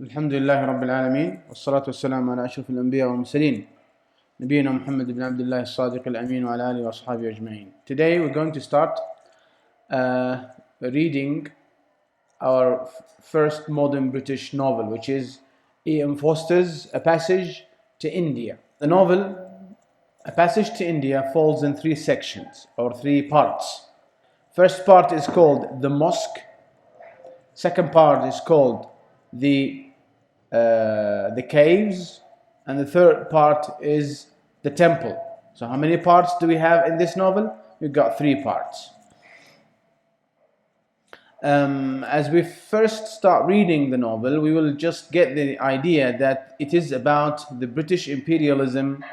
الحمد لله رب العالمين والصلاة والسلام على أشرف الأنبياء والمرسلين نبينا محمد بن عبد الله الصادق الأمين وعلى آله وأصحابه أجمعين. Today we're going to start reading our first modern British novel, which is E.M. Forster's A Passage to India. The novel A Passage to India falls in three sections or three parts. First part is called The Mosque. Second part is called the caves, and the third part is the temple. So how many parts do we have in this novel? We've got three parts. As we first start reading the novel, we will just get the idea that it is about the British imperialism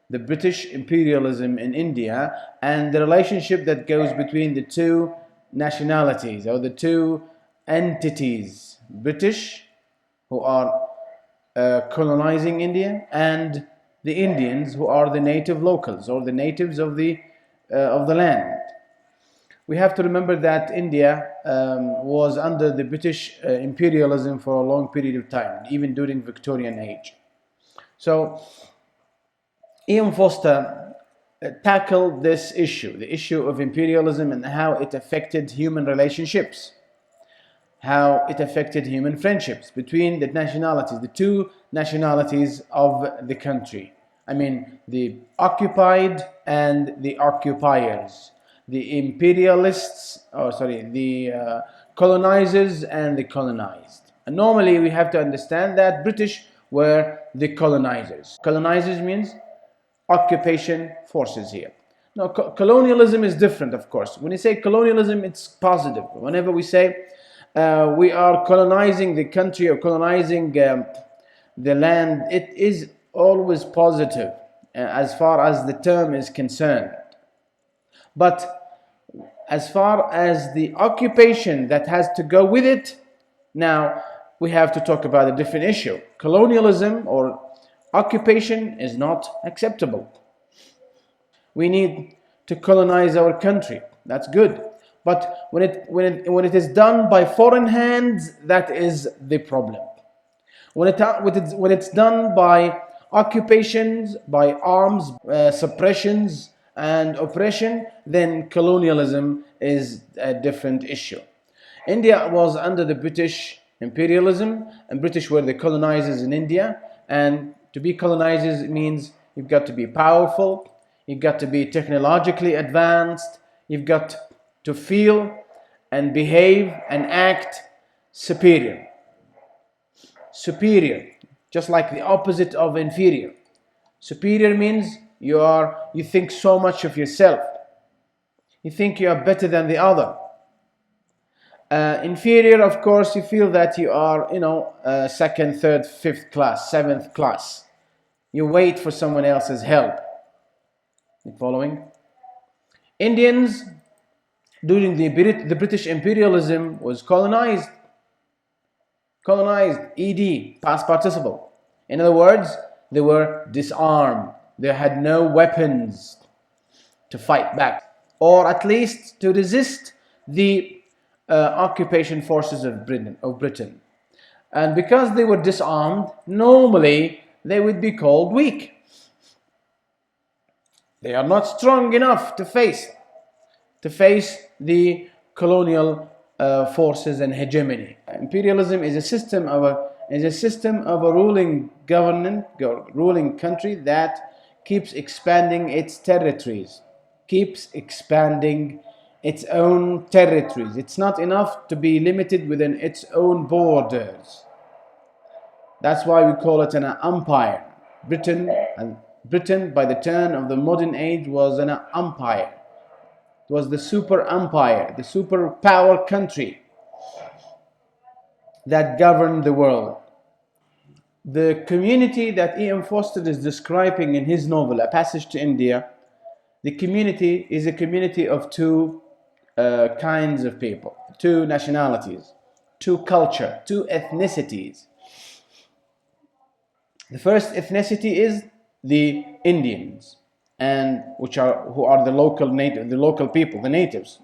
in India, and the relationship that goes between the two nationalities or the two entities: British, who are colonizing India, and the Indians, who are the native locals or the natives of the land. We have to remember that India was under the British imperialism for a long period of time, even during Victorian age. So E.M. Forster tackled this issue, the issue of imperialism, and how it affected human relationships, how it affected human friendships between the nationalities, the two nationalities of the country. I mean, the occupied and the occupiers, the imperialists, the colonizers and the colonized. And normally we have to understand that British were the colonizers. Colonizers means occupation forces here. Now, colonialism is different, of course. When you say colonialism, it's positive. Whenever we say we are colonizing the country or colonizing the land, it is always positive as far as the term is concerned. But as far as the occupation that has to go with it, now we have to talk about a different issue. Colonialism or occupation is not acceptable. We need to colonize our country. That's good. But when it is done by foreign hands, that is the problem. When it's done by occupations, by arms, suppressions and oppression, then colonialism is a different issue. India was under the British imperialism, and British were the colonizers in India. And to be colonizers means you've got to be powerful, you've got to be technologically advanced, you've got to feel and behave and act superior. Superior, just like the opposite of inferior. Superior means you think so much of yourself. You think you are better than the other. Inferior, of course, you feel that you are, second, third, fifth class, seventh class. You wait for someone else's help. You following? Indians, during the British imperialism, was colonized. Colonized, ed, past participle. In other words, they were disarmed. They had no weapons to fight back, or at least to resist the occupation forces of Britain. And because they were disarmed, normally they would be called weak. They are not strong enough to face the colonial forces and hegemony. Imperialism is a system of a ruling country that keeps expanding its territories, keeps expanding its own territories. It's not enough to be limited within its own borders. That's why we call it an empire. Britain, by the turn of the modern age, was an empire. It was the super empire, the superpower country that governed the world. The community that E.M. Forster is describing in his novel, A Passage to India, the community is a community of two kinds of people, two nationalities, two culture, two ethnicities. The first ethnicity is the Indians, and who are the local people, the natives.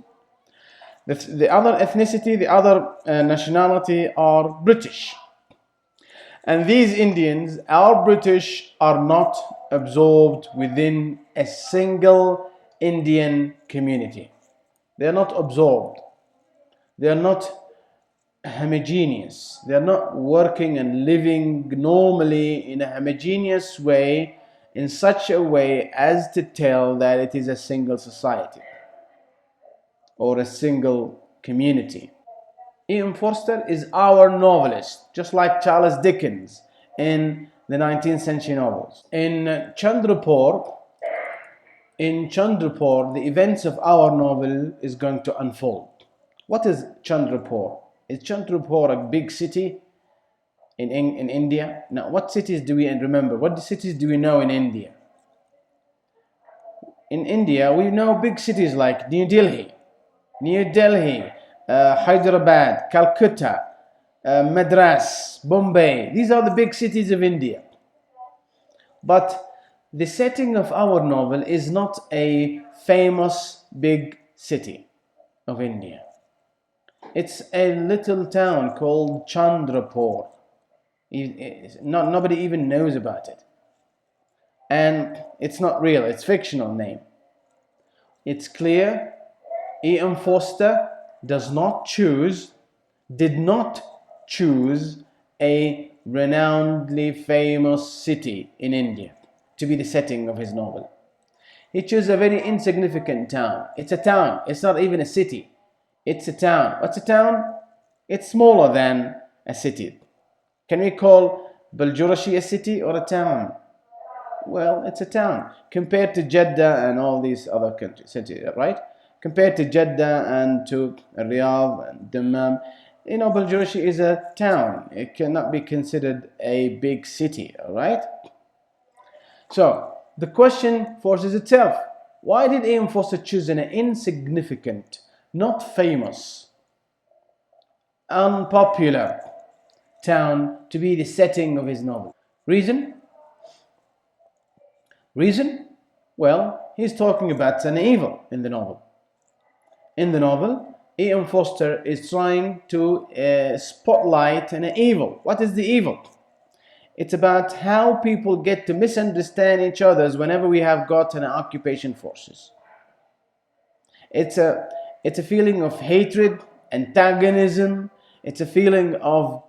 The other ethnicity, the other nationality are British. And these Indians, our British, are not absorbed within a single Indian community. They are not absorbed. They are not homogeneous. They are not working and living normally in a homogeneous way, in such a way as to tell that it is a single society or a single community. Ian Forster is our novelist, just like Charles Dickens in the 19th century novels. In Chandrapur, the events of our novel is going to unfold. What is Chandrapur? Is Chandrapur a big city in India? Now, what cities do we remember? What cities do we know in India? In India, we know big cities like New Delhi, Hyderabad, Calcutta, Madras, Bombay. These are the big cities of India. But the setting of our novel is not a famous big city of India. It's a little town called Chandrapur. Nobody even knows about it. And it's not real, it's fictional name. It's clear E.M. Forster did not choose a renownedly famous city in India to be the setting of his novel. He chose a very insignificant town. It's a town, it's not even a city. It's a town. What's a town? It's smaller than a city. Can we call Baljurashi a city or a town? Well, it's a town compared to Jeddah and all these other cities, right? Compared to Jeddah and to Riyadh and Dammam, Baljurashi is a town. It cannot be considered a big city, all right? So, the question forces itself. Why did E.M. Forster choose an insignificant, not famous, unpopular town to be the setting of his novel? Reason? Well, he's talking about an evil in the novel. In the novel, E.M. Forster is trying to spotlight an evil. What is the evil? It's about how people get to misunderstand each other whenever we have got an occupation forces. It's a feeling of hatred, antagonism. It's a feeling of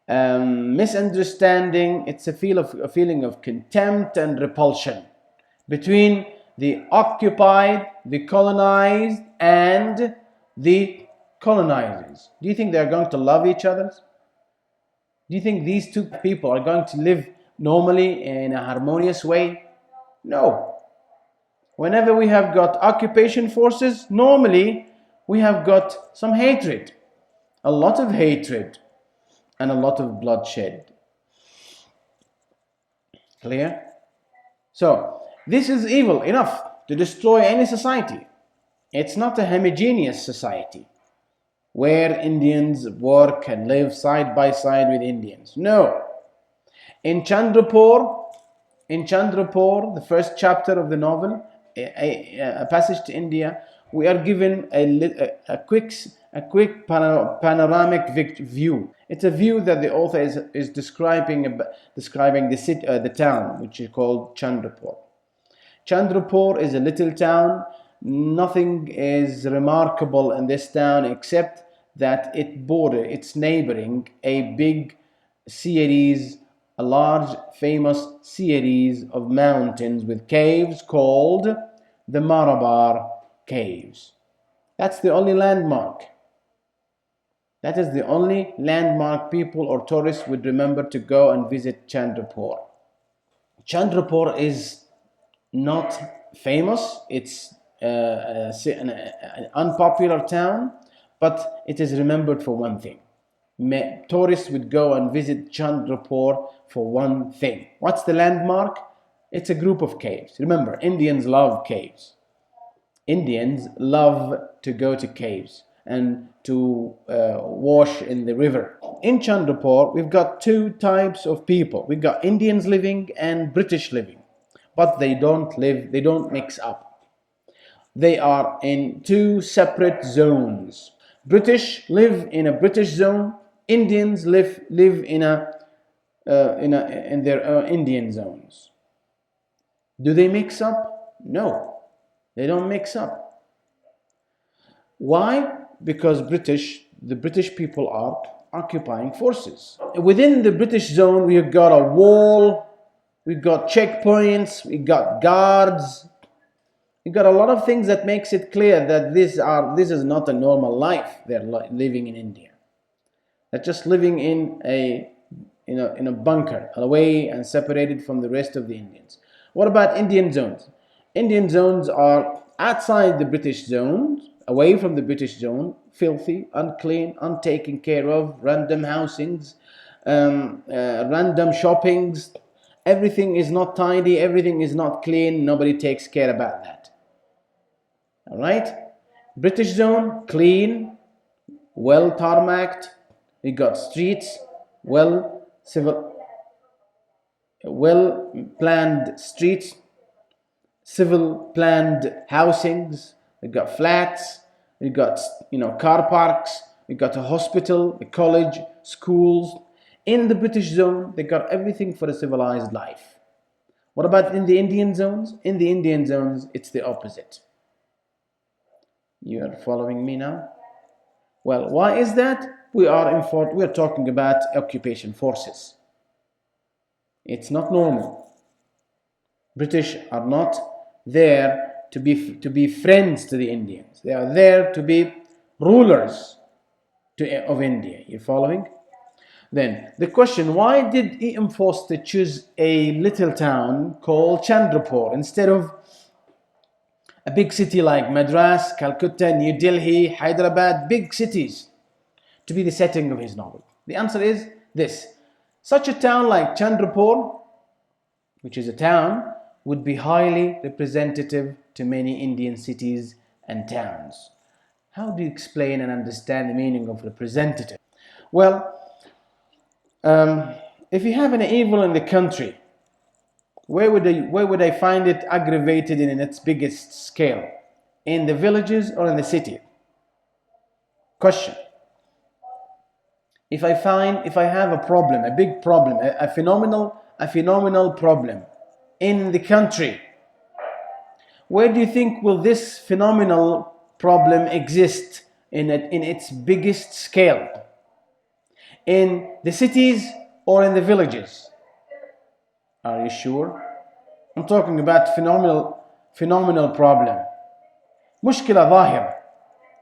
misunderstanding. It's a feeling of contempt and repulsion between the occupied, the colonized, and the colonizers. Do you think they're going to love each other? Do you think these two people are going to live normally in a harmonious way? No. Whenever we have got occupation forces, normally we have got some hatred, a lot of hatred, and a lot of bloodshed. Clear? So, this is evil enough to destroy any society. It's not a homogeneous society where Indians work and live side by side with Indians. No. In Chandrapur, the first chapter of the novel, a passage to India, we are given a quick panoramic view. It's a view that the author is describing the town, which is called Chandrapur. Chandrapur is a little town. Nothing is remarkable in this town except that it's neighboring a large famous series of mountains with caves called the Marabar Caves. That's the only landmark. That is the only landmark people or tourists would remember to go and visit Chandrapur. Chandrapur is not famous. It's an unpopular town, but it is remembered for one thing. Tourists would go and visit Chandrapur for one thing. What's the landmark? It's a group of caves. Remember, Indians love caves. Indians love to go to caves and to wash in the river. In Chandrapur, we've got two types of people. We've got Indians living and British living, but they don't mix up. They are in two separate zones. British live in a British zone. Indians live in a in their Indian zones. Do they mix up? No, they don't mix up. Why? Because the British people are occupying forces. Within the British zone, we've got a wall, we've got checkpoints, we've got guards, we've got a lot of things that makes it clear that this is not a normal life they're living in India. They're just living in a bunker, away and separated from the rest of the Indians. What about Indian zones? Indian zones are outside the British zones, away from the British zone, filthy, unclean, untaken care of, random housings, random shoppings. Everything is not tidy, everything is not clean, nobody takes care about that. All right? British zone, clean, well tarmacked, we got streets, well planned streets, civil planned housings, we got flats, we got car parks, we got a hospital, a college, schools. In the British zone, they got everything for a civilized life. What about in the Indian zones? In the Indian zones, it's the opposite. You are following me now? Well, why is that? We are talking about occupation forces. It's not normal. British are not there to be friends to the Indians. They are there to be rulers of India. You following? Then the question: why did E.M. Forster choose a little town called Chandru instead of a big city like Madras, Calcutta, New Delhi, Hyderabad, big cities, to be the setting of his novel? The answer is this: such a town like Chandru, which is a town, would be highly representative to many Indian cities and towns. How do you explain and understand the meaning of representative? Well, if you have an evil in the country, where would I find it aggravated in its biggest scale? In the villages or in the city? Question. If I have a problem, a big problem, a phenomenal problem in the country, where do you think will this phenomenal problem exist in its biggest scale? In the cities or in the villages? Are you sure? I'm talking about phenomenal problem. مشكلة ظاهرة،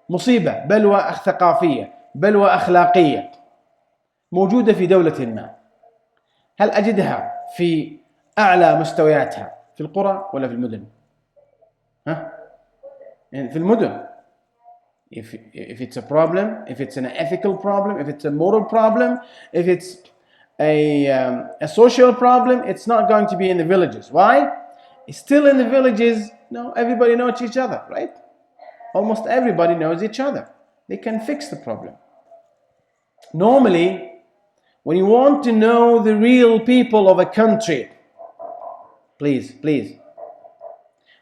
مصيبة، بلوى ثقافية، بلوى أخلاقية موجودة في دولة ما. هل أجدها في أعلى مستوياتها في القرى ولا في المدن؟ في المدن. If it's a problem, if it's an ethical problem, if it's a moral problem, if it's a social problem, it's not going to be in the villages. Why? It's still in the villages. No, everybody knows each other, right? Almost everybody knows each other. They can fix the problem. Normally, when you want to know the real people of a country, please,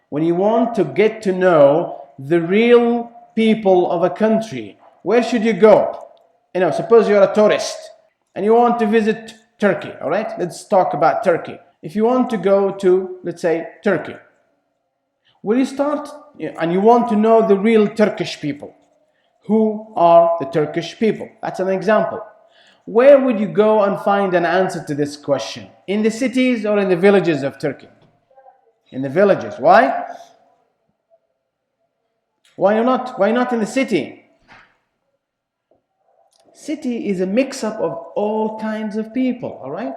when you want to get to know the real people of a country, where should you go? Suppose you're a tourist and you want to visit Turkey, all right? Let's talk about Turkey. If you want to go to, let's say, Turkey, will you start, and you want to know the real Turkish people? Who are the Turkish people? That's an example. Where would you go and find an answer to this question? In the cities or in the villages of Turkey? In the villages. Why? Why not? Why not in the city? City is a mix-up of all kinds of people, all right?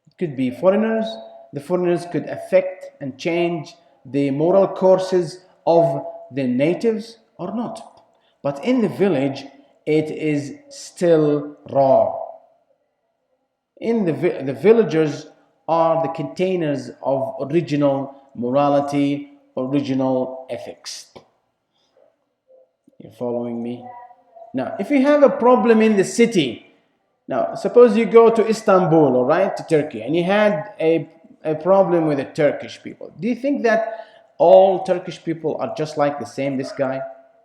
It could be foreigners. The foreigners could affect and change the moral courses of the natives or not. But in the village, it is still raw. The villagers are the containers of original morality, original ethics. You're following me? Now, if you have a problem in the city, now suppose you go to Istanbul, all right, to Turkey, and you had a problem with the Turkish people. Do you think that all Turkish people are just like this guy?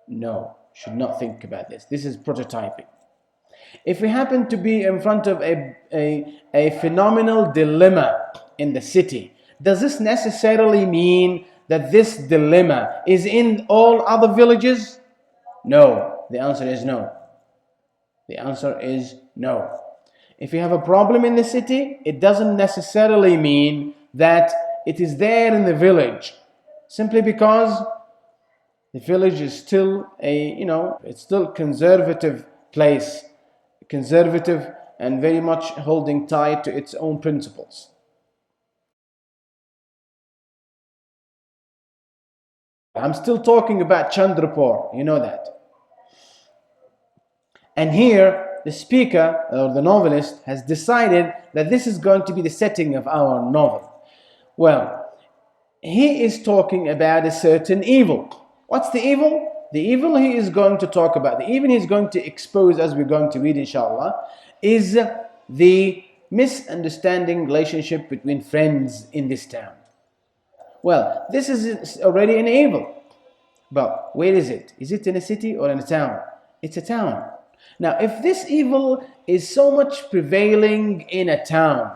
No, should not think about this. This is prototyping. If we happen to be in front of a phenomenal dilemma in the city, does this necessarily mean that this dilemma is in all other villages? No. The answer is no. The answer is no. If you have a problem in the city, it doesn't necessarily mean that it is there in the village, simply because the village is still it's still conservative place, conservative and very much holding tight to its own principles. I'm still talking about Chandru, you know that. And here, the speaker or the novelist has decided that this is going to be the setting of our novel. Well, he is talking about a certain evil. What's the evil? The evil he is going to talk about, the evil he's going to expose, as we're going to read inshallah, is the misunderstanding relationship between friends in this town. Well, this is already an evil. But where is it? Is it in a city or in a town? It's a town. Now, if this evil is so much prevailing in a town,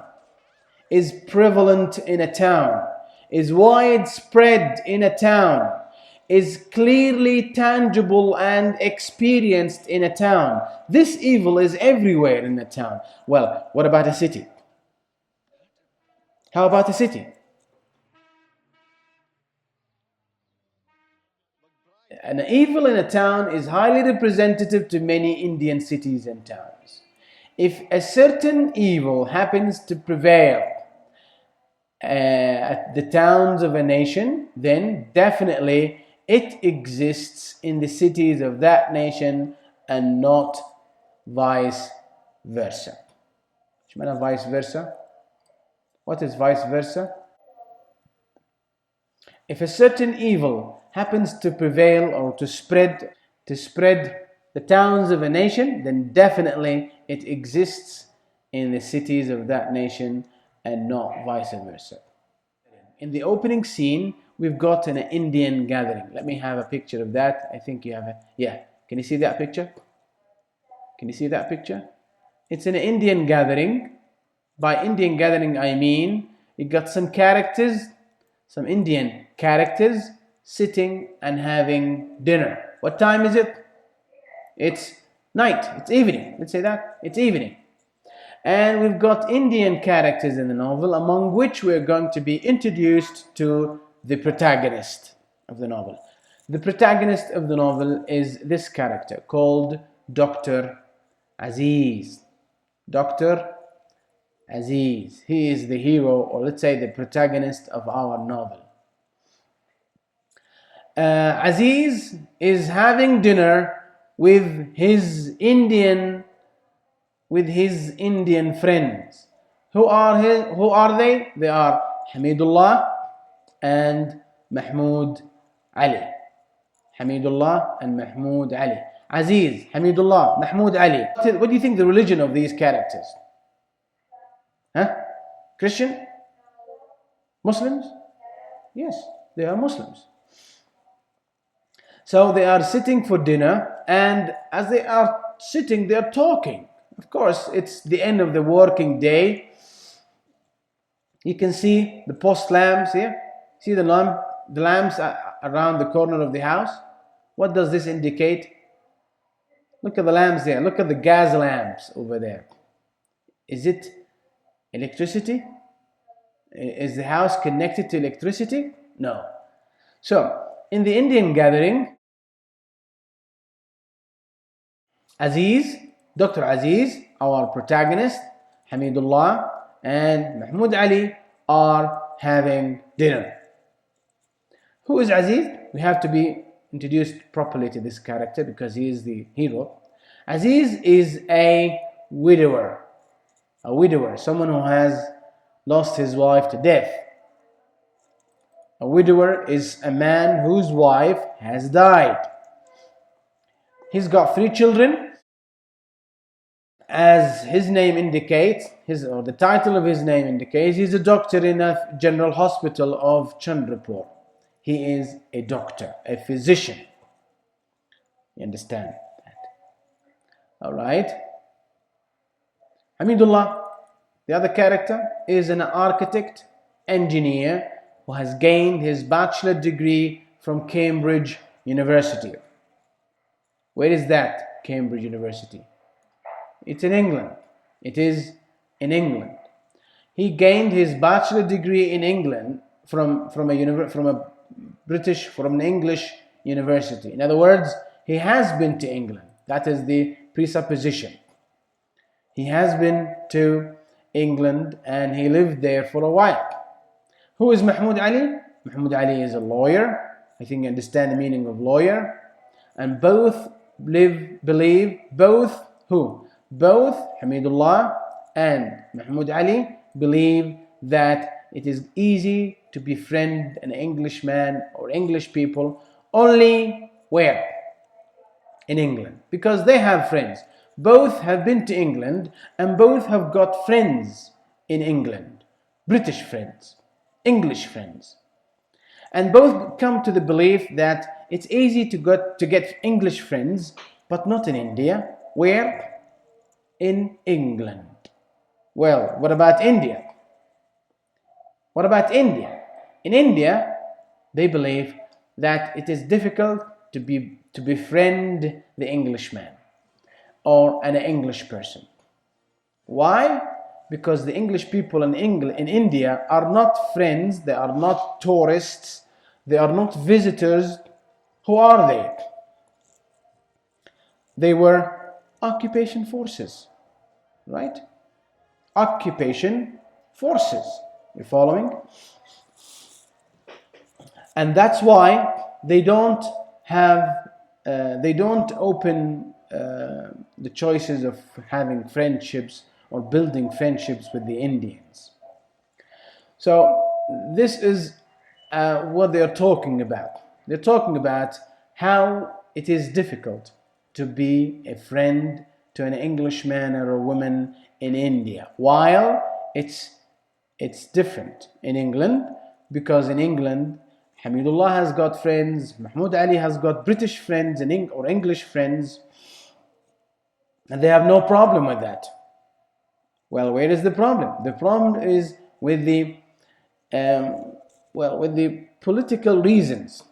is prevalent in a town, is widespread in a town, is clearly tangible and experienced in a town, this evil is everywhere in a town. Well, what about a city? How about a city? An evil in a town is highly representative to many Indian cities and towns. If a certain evil happens to prevail at the towns of a nation, then definitely it exists in the cities of that nation and not vice versa. ايش معنى vice versa? What is vice versa? If a certain evil happens to prevail or to spread the towns of a nation, then definitely it exists in the cities of that nation and not vice versa. In the opening scene, we've got an Indian gathering. Let me have a picture of that. I think you have a, yeah. Can you see that picture? Can you see that picture? It's an Indian gathering. By Indian gathering, I mean you got some characters, some Indian characters sitting and having dinner. What time is it? It's night. It's evening. Let's say that. It's evening. And we've got Indian characters in the novel, among which we're going to be introduced to the protagonist of the novel. The protagonist of the novel is this character called Dr. Aziz. Dr. Aziz. He is the hero, or let's say the protagonist of our novel. Aziz is having dinner with his Indian friends. Who are they? They are Hamidullah and Mahmoud Ali. Hamidullah and Mahmoud Ali. Aziz, Hamidullah, Mahmoud Ali. What do you think the religion of these characters? Huh? Christian? Muslims? Yes, they are Muslims. So they are sitting for dinner, and as they are sitting, they are talking. Of course, it's the end of the working day. You can see the post lamps here. See the lamps around the corner of the house. What does this indicate? Look at the lamps there. Look at the gas lamps over there. Is it electricity? Is the house connected to electricity? No. So, in the Indian gathering, Aziz, Dr. Aziz, our protagonist, Hamidullah, and Mahmoud Ali are having dinner. Who is Aziz? We have to be introduced properly to this character because he is the hero. Aziz is a widower, someone who has lost his wife to death. A widower is a man whose wife has died. He's got 3 children. As his name indicates, or the title of his name indicates, he's a doctor in a general hospital of Chandru. He is a doctor, a physician. You understand that? All right. Hamidullah, the other character, is an architect, engineer who has gained his bachelor degree from Cambridge University. Where is that Cambridge University? It's in England. It is in England. He gained his bachelor degree in England from an English university. In other words, he has been to England. That is the presupposition. He has been to England and he lived there for a while. Who is Mahmoud Ali? Mahmoud Ali is a lawyer. I think you understand the meaning of lawyer. And both believe both who? Both Hamidullah and Mahmoud Ali believe that it is easy to befriend an Englishman or English people only where? In England. Because they have friends. Both have been to England and both have got friends in England. British friends, English friends. And both come to the belief that it's easy to get English friends, but not in India. Where? In England. Well, what about India? What about India? In India, they believe that it is difficult to befriend the Englishman or an English person. Why? Because the English people in India are not friends, they are not tourists, they are not visitors. Who are they? They were occupation forces, right? Occupation forces. You following? And that's why they don't open the choices of having friendships or building friendships with the Indians. So this is what they are talking about. They're talking about how it is difficult to be a friend to an Englishman or a woman in India, while it's different in England, because in England Hamidullah has got friends, Mahmoud Ali has got British friends or English friends, and they have no problem with that. Well, where is the problem? The problem is with the political reasons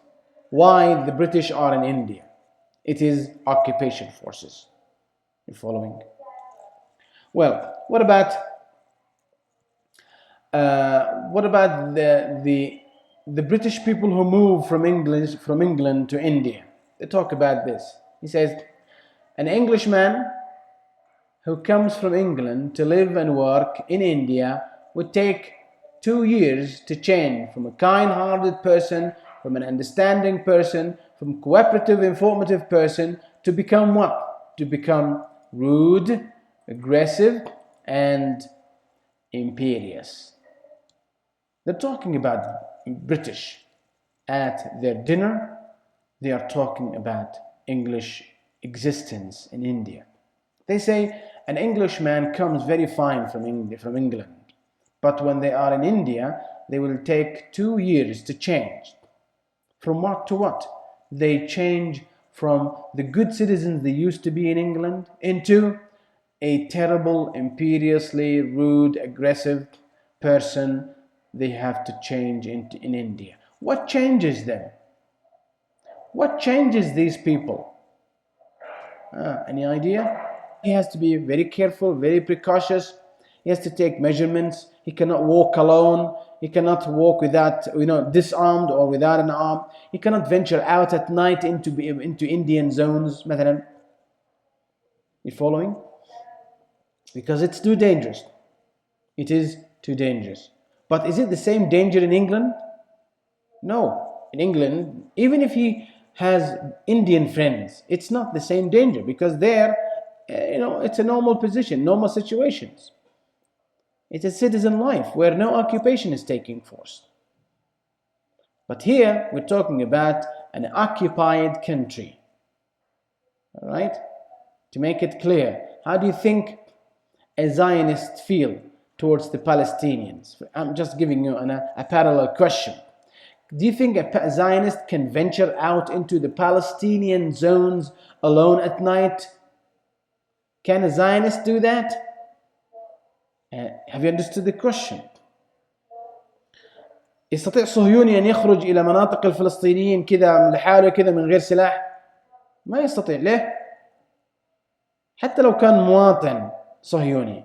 why the British are in India. It is occupation forces. You following? Well, what about the British people who move from England to India? They talk about this. He says, an Englishman who comes from England to live and work in India would take 2 years to change from a kind-hearted person, from an understanding person, from cooperative, informative person, to become what? To become rude, aggressive, and imperious. They're talking about British. At their dinner, they are talking about English existence in India. They say an Englishman comes very fine from England, but when they are in India, they will take 2 years to change. From what to what? They change from the good citizens they used to be in England into a terrible, imperiously rude, aggressive person they have to change in India. What changes them? What changes these people? Any idea? He has to be very careful, very precautious. He has to take measurements. He cannot walk alone. He cannot walk without, disarmed or without an arm. He cannot venture out at night into Indian zones. مثلا. You following? Because it's too dangerous. It is too dangerous. But is it the same danger in England? No. In England, even if he has Indian friends, it's not the same danger, because there, it's a normal position, normal situations. It's a citizen life where no occupation is taking force. But here we're talking about an occupied country. All right? To make it clear, how do you think a Zionist feel towards the Palestinians? I'm just giving you a parallel question. Do you think a Zionist can venture out into the Palestinian zones alone at night? Can a Zionist do that? Have you understood the question? يستطيع صهيوني أن يخرج إلى مناطق الفلسطينيين كذا لحاله كذا من غير سلاح؟ ما يستطيع. ليه؟ حتى لو كان مواطن صهيوني،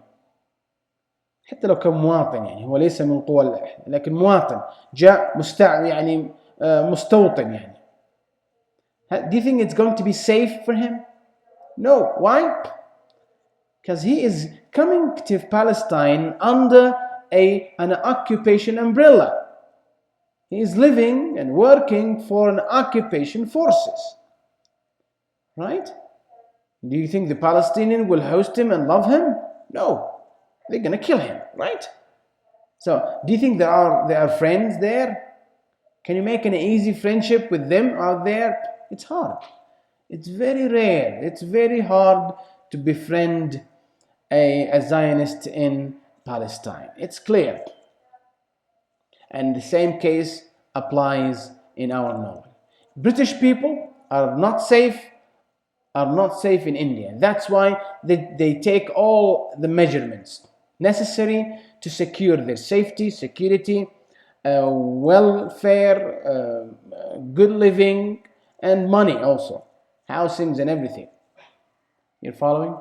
حتى لو كان مواطن، يعني هو ليس من قوى، لكن مواطن جاء يعني مستوطن يعني. Do you think it's going to be safe for him? No. Why? Because he is coming to Palestine under an occupation umbrella. He is living and working for an occupation forces. Right? Do you think the Palestinian will host him and love him? No. They're going to kill him, right? So, do you think there are friends there? Can you make an easy friendship with them out there? It's hard. It's very rare. It's very hard to befriend a Zionist in Palestine. It's clear. And the same case applies in our Norway. British people are not safe in India. That's why they take all the measurements necessary to secure their safety, security, welfare, good living, and money also, housings and everything. You're following?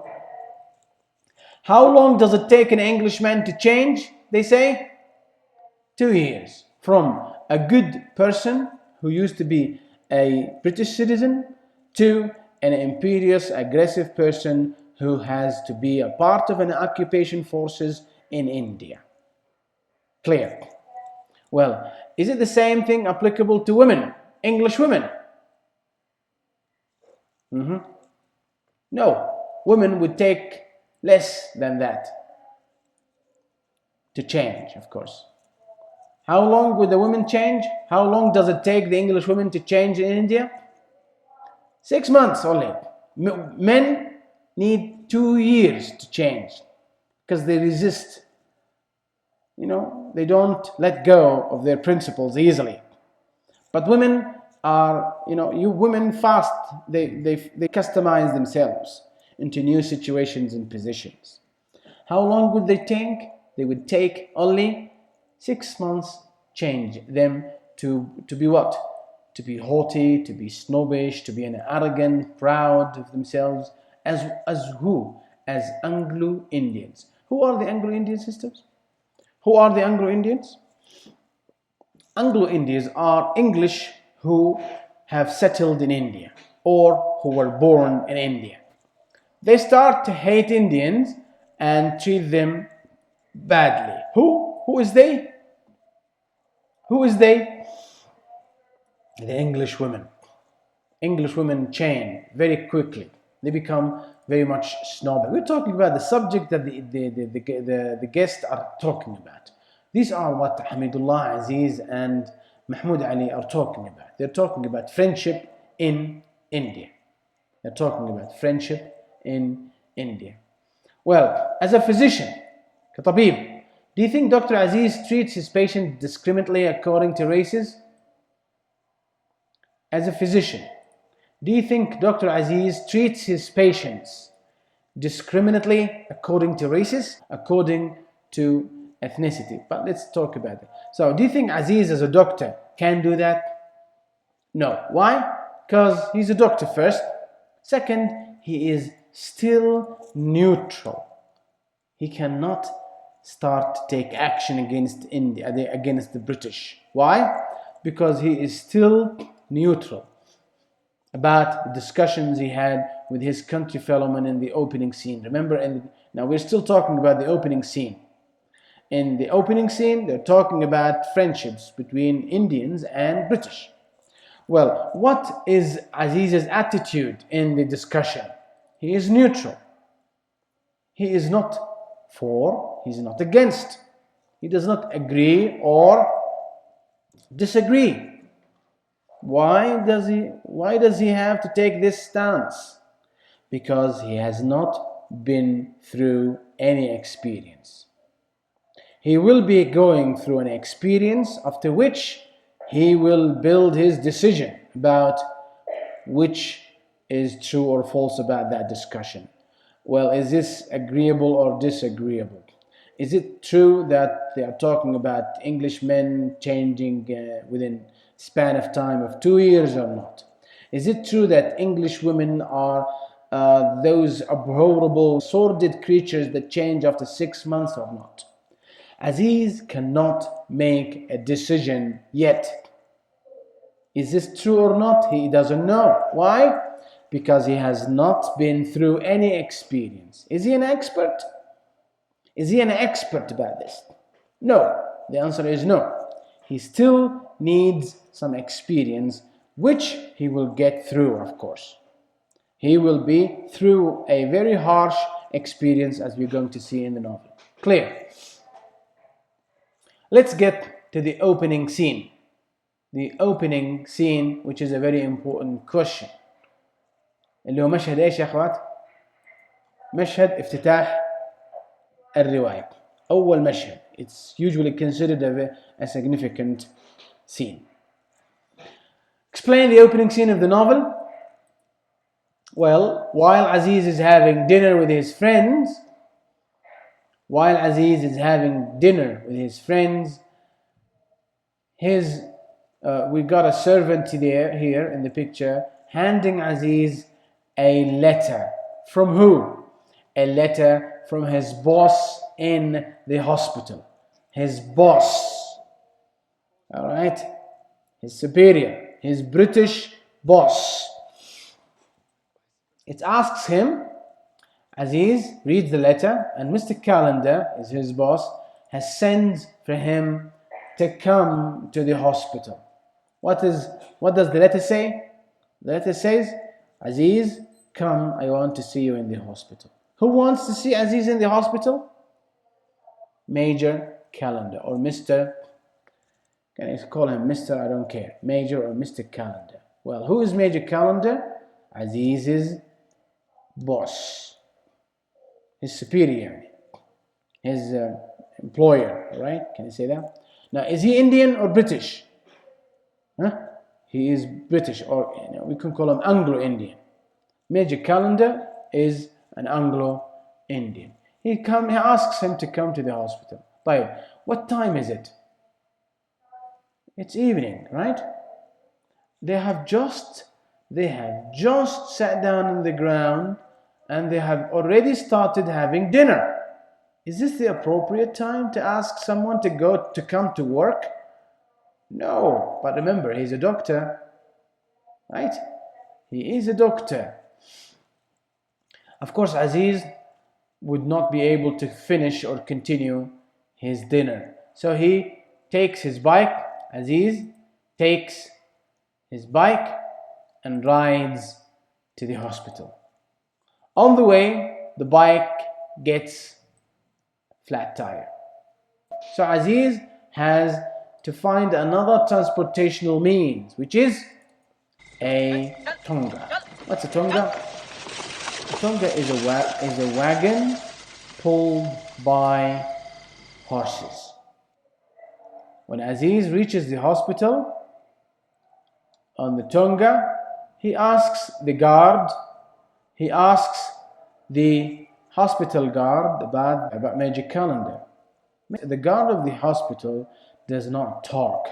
How long does it take an Englishman to change? They say 2 years. From a good person who used to be a British citizen to an imperious, aggressive person who has to be a part of an occupation forces in India. Clear? Well, is it the same thing applicable to women, English women? No, women would take less than that to change, of course. How long would the women change? How long does it take the English women to change in India? 6 months only. Men need 2 years to change because they resist. They don't let go of their principles easily. But women are, women fast. They customize themselves into new situations and positions. How long would they take? They would take only 6 months. Change them to be what? To be haughty, to be snobbish, to be arrogant, proud of themselves. As who? As Anglo-Indians. Who are the Anglo-Indian sisters? Who are the Anglo-Indians? Anglo-Indians are English who have settled in India or who were born in India. They start to hate Indians and treat them badly. Who is they? Who is they? The English women. English women change very quickly. They become very much snobby. We're talking about the subject that the guests are talking about. These are what Hamidullah Aziz and Mahmoud Ali are talking about. They're talking about friendship in India. They're talking about friendship in India. Well, as a physician, كطبيب, do you think Dr. Aziz treats his patients discriminately according to races? As a physician, do you think Dr. Aziz treats his patients discriminately according to races, according to ethnicity? But let's talk about it. So, do you think Aziz as a doctor can do that? No. Why? Because he's a doctor first. Second, he is still neutral. He cannot start to take action against India, against the British. Why? Because he is still neutral about the discussions he had with his country fellowmen in the opening scene. Remember, now we're still talking about the opening scene. In the opening scene, they're talking about friendships between Indians and British. Well, what is Aziz's attitude in the discussion? He is neutral. He is not for, he's not against. He does not agree or disagree. Why does he have to take this stance? Because he has not been through any experience. He will be going through an experience after which he will build his decision about which is true or false about that discussion. Well, is this agreeable or disagreeable? Is it true that they are talking about Englishmen changing within span of time of 2 years or not? Is it true that English women are those abhorrible, sordid creatures that change after 6 months or not? Aziz cannot make a decision yet. Is this true or not? He doesn't know. Why? Because he has not been through any experience. Is he an expert? Is he an expert about this? No. The answer is no. He still needs some experience, which he will get through, of course. He will be through a very harsh experience, as we're going to see in the novel. Clear? Let's get to the opening scene. The opening scene, which is a very important question. اللي هو مشهد ايش يا اخوات؟ مشهد افتتاح الرواية. أول مشهد. It's usually considered a significant scene. Explain the opening scene of the novel. Well, while Aziz is having dinner with his friends, we got a servant here in the picture handing Aziz a letter. From who? A letter from his boss in the hospital. His boss. Alright? His superior. His British boss. It asks him, Aziz reads the letter, and Mr. Calendar, is his boss, has sent for him to come to the hospital. What does the letter say? The letter says, Aziz, come, I want to see you in the hospital. Who wants to see Aziz in the hospital? Major Calendar, or Mr. Can I call him Mr.? I don't care. Major or Mr. Calendar. Well, who is Major Calendar? Aziz's boss. His superior. His employer, right? Can you say that? Now, is he Indian or British? Huh? He is British, or we can call him Anglo-Indian. Major Calendar is an Anglo-Indian. He asks him to come to the hospital. طيب, what time is it? It's evening, right? They have just sat down on the ground and they have already started having dinner. Is this the appropriate time to ask someone to come to work? No, but remember, he's a doctor, right? He is a doctor. Of course, Aziz would not be able to finish or continue his dinner. So he takes his bike. Aziz takes his bike and rides to the hospital. On the way, the bike gets flat tire. So Aziz has to find another transportational means, which is a tonga. What's a tonga? A tonga is a wagon pulled by horses. When Aziz reaches the hospital on the tonga, he asks the hospital guard about Major Calendar. The guard of the hospital does not talk.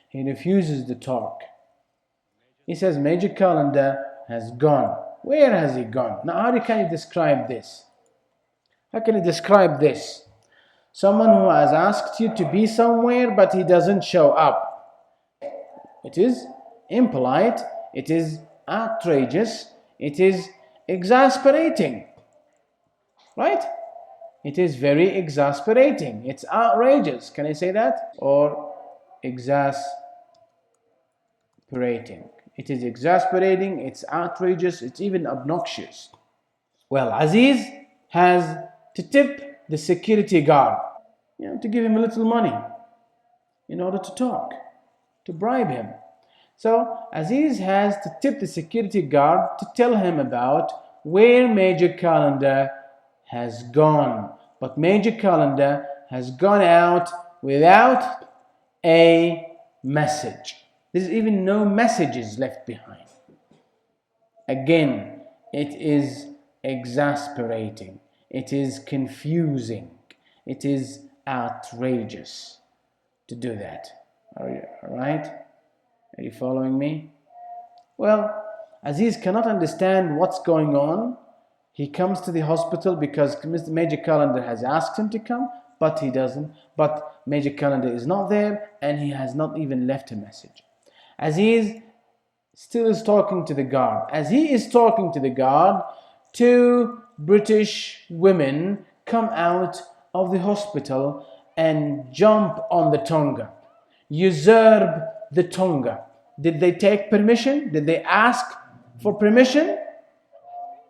He refuses to talk. He says Major Calendar has gone. Where has he gone? Now, how can you describe this? How can you describe this? Someone who has asked you to be somewhere, but he doesn't show up. It is impolite. It is outrageous. It is exasperating. Right? It is very exasperating. It's outrageous. Can I say that? Or exasperating. It is exasperating. It's outrageous. It's even obnoxious. Well, Aziz has to tip the security guard, to give him a little money in order to talk, to bribe him. So Aziz has to tip the security guard to tell him about where Major Calendar has gone. But Major Calendar has gone out without a message. There's even no messages left behind. Again, it is exasperating. It is confusing. It is outrageous to do that. All right? Are you following me? Well, Aziz cannot understand what's going on. He comes to the hospital because Mr. Major Calendar has asked him to come, but he doesn't. But Major Calendar is not there, and he has not even left a message. Aziz still is talking to the guard. As he is talking to the guard, two British women come out of the hospital and jump on the Tonga, usurp the Tonga. Did they take permission? Did they ask for permission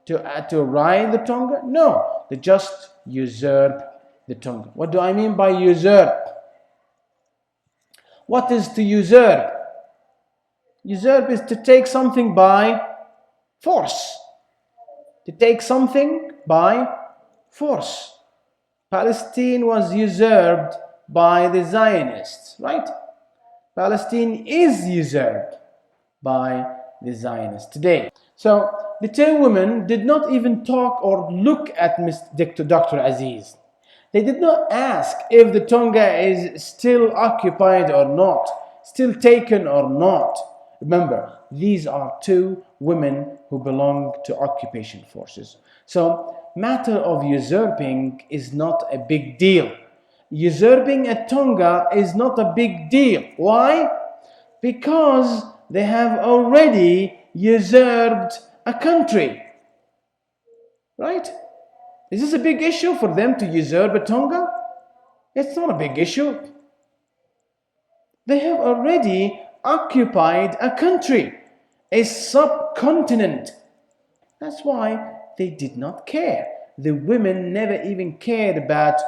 to ride the Tonga? No, they just usurp the Tonga. What do I mean by usurp? What is to usurp? Usurp is to take something by force. To take something by force. Palestine was usurped by the Zionists, right? Palestine is usurped by the Zionists today. So the two women did not even talk or look at Dr. Aziz. They did not ask if the Tonga is still occupied or not, still taken or not. Remember, these are two women who belong to occupation forces. So, matter of usurping is not a big deal. Usurping a Tonga is not a big deal. Why? Because they have already usurped a country. Right? Is this a big issue for them to usurp a Tonga? It's not a big issue. They have already occupied a country, a subcontinent. That's why they did not care. The women never even cared about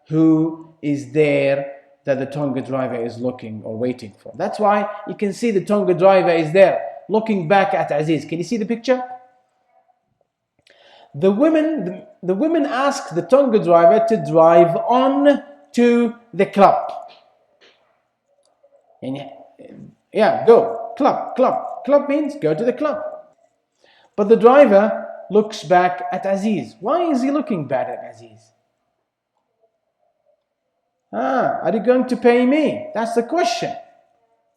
who is there that the Tonga driver is looking or waiting for. That's why you can see the Tonga driver is there looking back at Aziz. Can you see the picture? The women asked the Tonga driver to drive on to the club. And yeah, go. Club. Club means go to the club. But the driver looks back at Aziz. Why is he looking back at Aziz? Are you going to pay me? That's the question.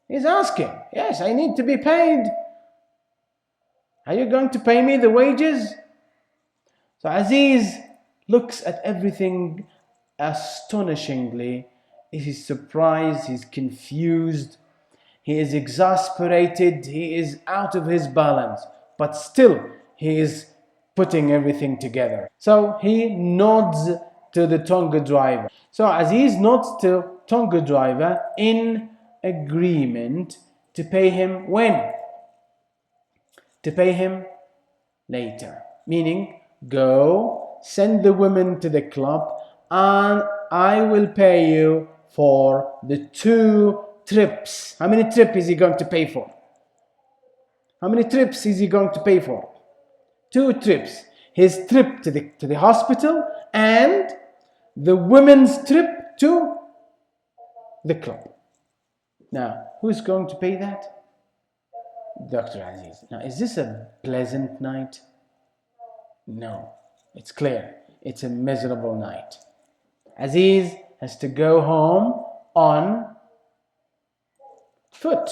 He's asking. Yes, I need to be paid. Are you going to pay me the wages? So Aziz looks at everything astonishingly. He's surprised, he's confused, he is exasperated, he is out of his balance, but still he is putting everything together. So he nods to the Tonga driver. So Aziz nods to Tonga driver in agreement to pay him when? To pay him later. Meaning, go, send the women to the club, and I will pay you for the 2 trips. How many trips is he going to pay for? How many trips is he going to pay for? 2 trips. His trip to the hospital and the women's trip to the club. Now, who's going to pay that? Dr. Aziz. Now, is this a pleasant night? No, it's clear. It's a miserable night. Aziz has to go home on foot.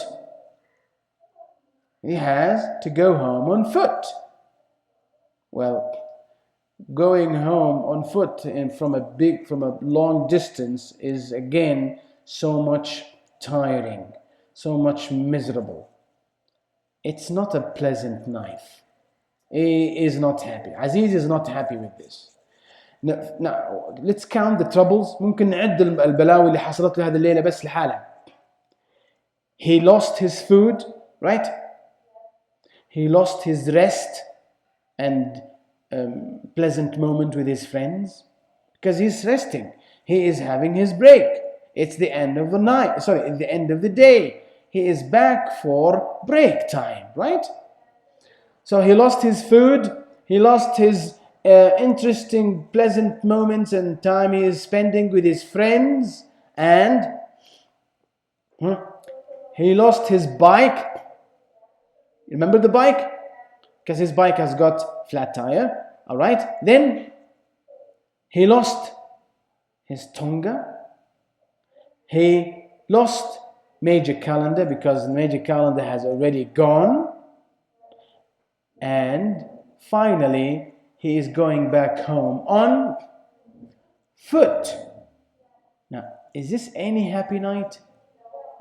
He has to go home on foot. Well, going home on foot and from a long distance is again so much tiring, so much miserable. It's not a pleasant night. He is not happy. Aziz is not happy with this. Now, let's count the troubles. ممكن نعد البلاوي اللي حصلت له هذه الليلة بس لحالها. He lost his food, right? He lost his rest and pleasant moment with his friends because he's resting. He is having his break. It's the end of the night. Sorry, the end of the day. He is back for break time, right? So he lost his food. He lost his interesting, pleasant moments and time he is spending with his friends, and he lost his bike. Remember the bike? Because his bike has got flat tire. All right. Then he lost his Tonga. He lost Major Calendar because Major Calendar has already gone. And finally, he is going back home on foot. Now, is this any happy night?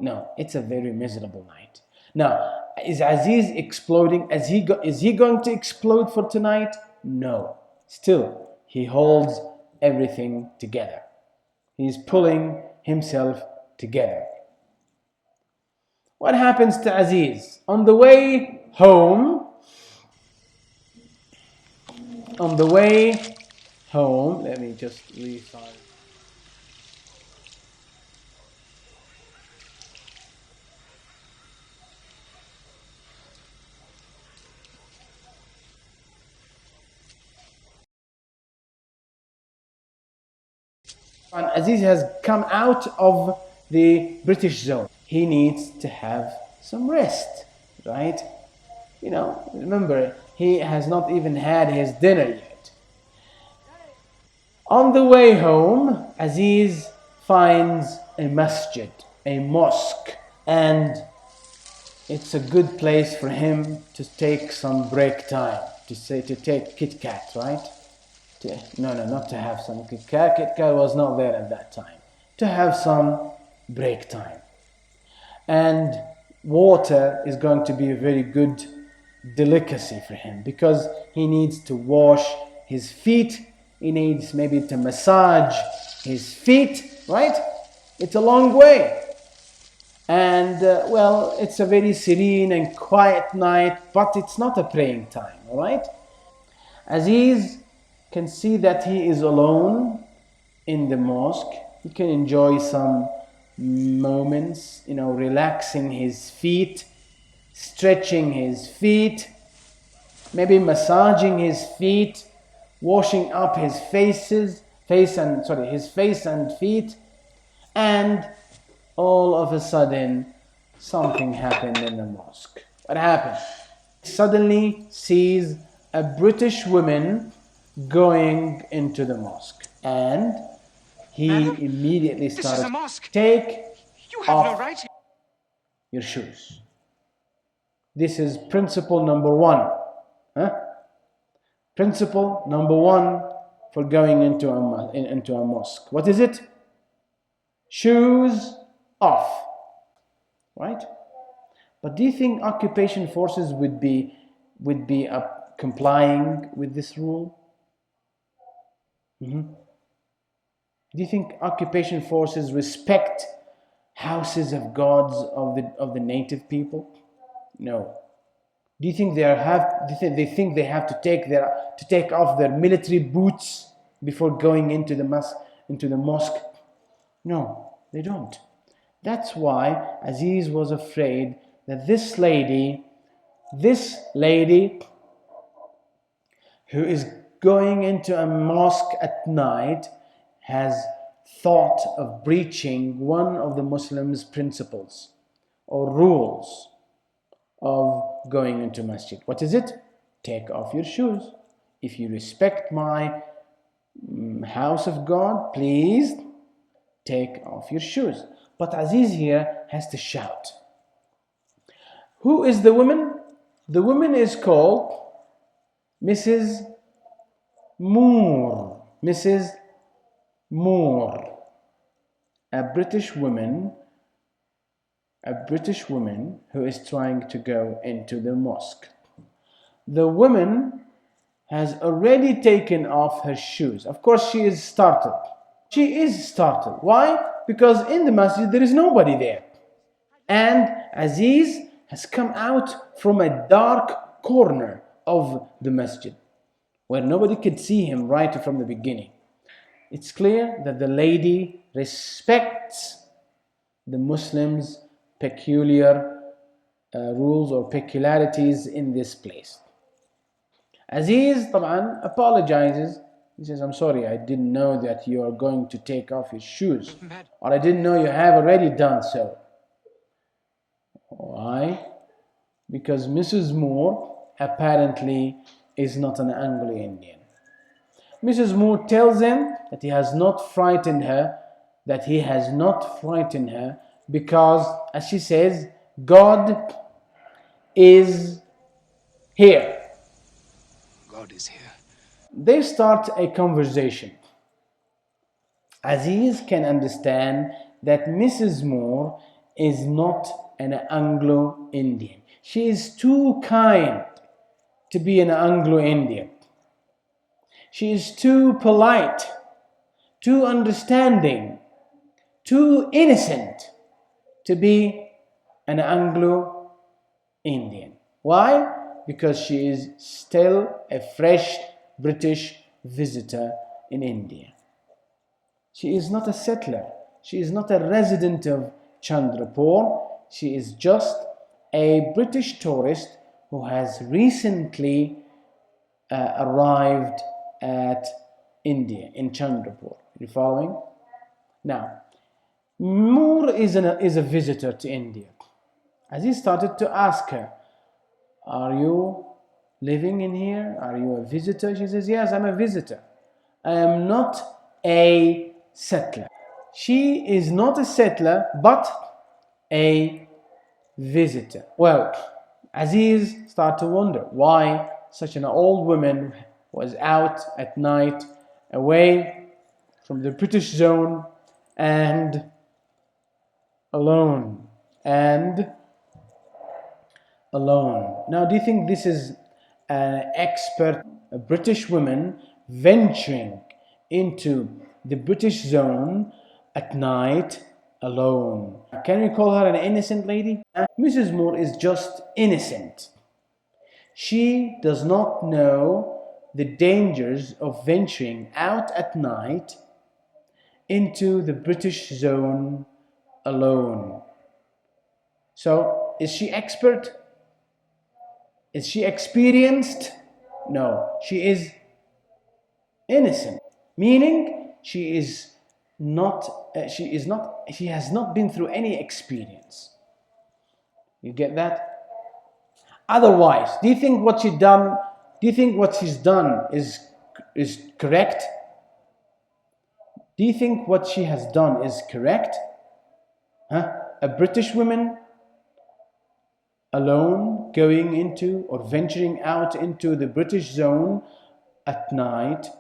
No, it's a very miserable night. Now, is Aziz exploding? Is he going to explode for tonight? No. Still, he holds everything together. He's pulling himself together. What happens to Aziz? On the way home, let me just restart. And Aziz has come out of the British zone. He needs to have some rest, right? Remember, he has not even had his dinner yet. On the way home, Aziz finds a masjid, a mosque, and it's a good place for him to take some break time, to take Kit Kat, right? No, not to have some Kit Kat. Kit Kat was not there at that time. To have some break time. And water is going to be a very good delicacy for him because he needs to wash his feet. He needs maybe to massage his feet, right? It's a long way. And it's a very serene and quiet night, but it's not a praying time, all right? Aziz can see that he is alone in the mosque. He can enjoy some moments, relaxing his feet, stretching his feet, maybe massaging his feet, washing up his face and feet, and all of a sudden something happened in the mosque. What happened? Suddenly sees a British woman going into the mosque, and he immediately started, take off your shoes. This is principle number one. Principle number one for going into a mosque. What is it? Shoes off. Right? But do you think occupation forces would be complying with this rule? Do you think occupation forces respect houses of gods of the native people? No. Do you think they think they have to take off their military boots before going into the mosque? No, they don't. That's why Aziz was afraid that this lady who is going into a mosque at night has thought of breaching one of the Muslims' principles or rules of going into masjid. What is it? Take off your shoes. If you respect my house of God, please take off your shoes. But Aziz here has to shout. Who is the woman? The woman is called Mrs. Moore. Mrs. Moore. A British woman who is trying to go into the mosque. The woman has already taken off her shoes. Of course, she is startled. Why? Because in the masjid there is nobody there. And Aziz has come out from a dark corner of the masjid where nobody could see him right from the beginning. It's clear that the lady respects the Muslims' peculiar rules or peculiarities in this place. Aziz طبعا apologizes. He says, I'm sorry, I didn't know that you are going to take off your shoes, or I didn't know you have already done so. Why? Because Mrs. Moore apparently is not an Anglo-Indian. Mrs. Moore tells him that he has not frightened her, because, as she says, God is here. God is here. They start a conversation. Aziz can understand that Mrs. Moore is not an Anglo-Indian. She is too kind to be an Anglo-Indian. She is too polite, too understanding, too innocent to be an Anglo-Indian. Why? Because she is still a fresh British visitor in India. She is not a settler. She is not a resident of Chandru. She is just a British tourist who has recently arrived at India, in Chandru. You following? Now, Moore is a visitor to India. As he started to ask her, "Are you living in here? Are you a visitor?" She says, "Yes, I'm a visitor. I am not a settler." She is not a settler, but a visitor. Well, Aziz started to wonder why such an old woman was out at night, away from the British zone, and alone. Now, do you think this is an expert, a British woman venturing into the British zone at night alone? Can we call her an innocent lady? Mrs. Moore is just innocent. She does not know the dangers of venturing out at night into the British zone alone. So, is she expert? Is she experienced? No, she is innocent, meaning she has not been through any experience. You get that? Otherwise, do you think what she's done is correct? Do you think what she has done is correct? A British woman alone going into or venturing out into the British zone at night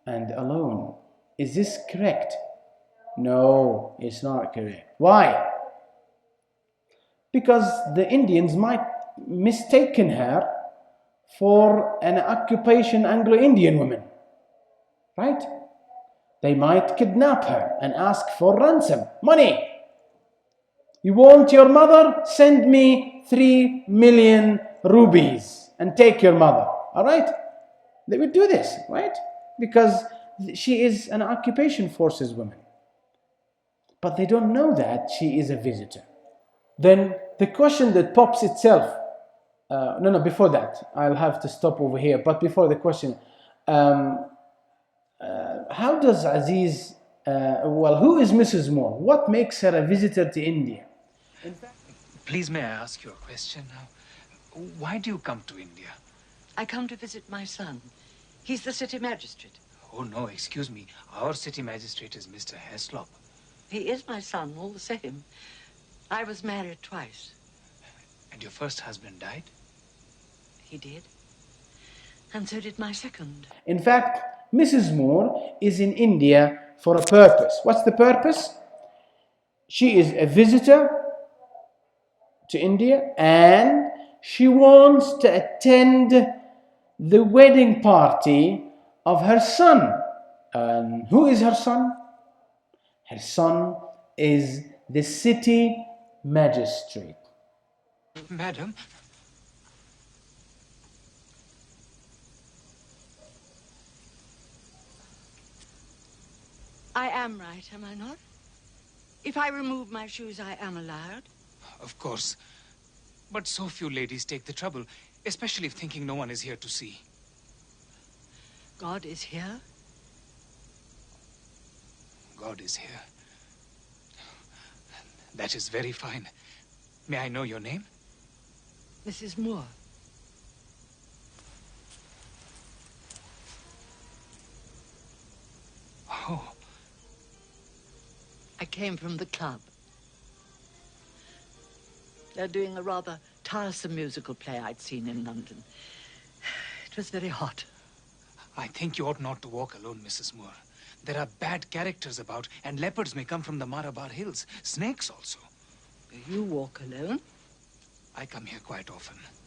and alone. Is this correct? No, it's not correct. Why? Because the Indians might mistaken her for an occupation Anglo-Indian woman, right? They might kidnap her and ask for ransom, money. You want your mother? Send me 3 million rupees and take your mother. All right? They would do this, right? Because she is an occupation forces woman. But they don't know that she is a visitor. Then the question that pops itself, before that, I'll have to stop over here. But before the question, how does Aziz, who is Mrs. Moore? What makes her a visitor to India? Please, may I ask you a question now? Why do you come to India? I come to visit my son. He's the city magistrate. Oh, no, excuse me. Our city magistrate is Mr. Heslop. He is my son, all the same. I was married twice. And your first husband died? He did. And so did my second. In fact, Mrs. Moore is in India for a purpose. What's the purpose? She is a visitor to India and she wants to attend the wedding party of her son. And who is her son? Her son is the city magistrate. Madam? I am right, am I not? If I remove my shoes, I am allowed. Of course. But so few ladies take the trouble, especially if thinking no one is here to see. God is here. God is here. That is very fine. May I know your name? Mrs. Moore. . I came from the club. They're doing a rather tiresome musical play I'd seen in London. It was very hot. I think you ought not to walk alone, Mrs. Moore. There are bad characters about, and leopards may come from the Marabar Hills. Snakes also. You walk alone? I come here quite often.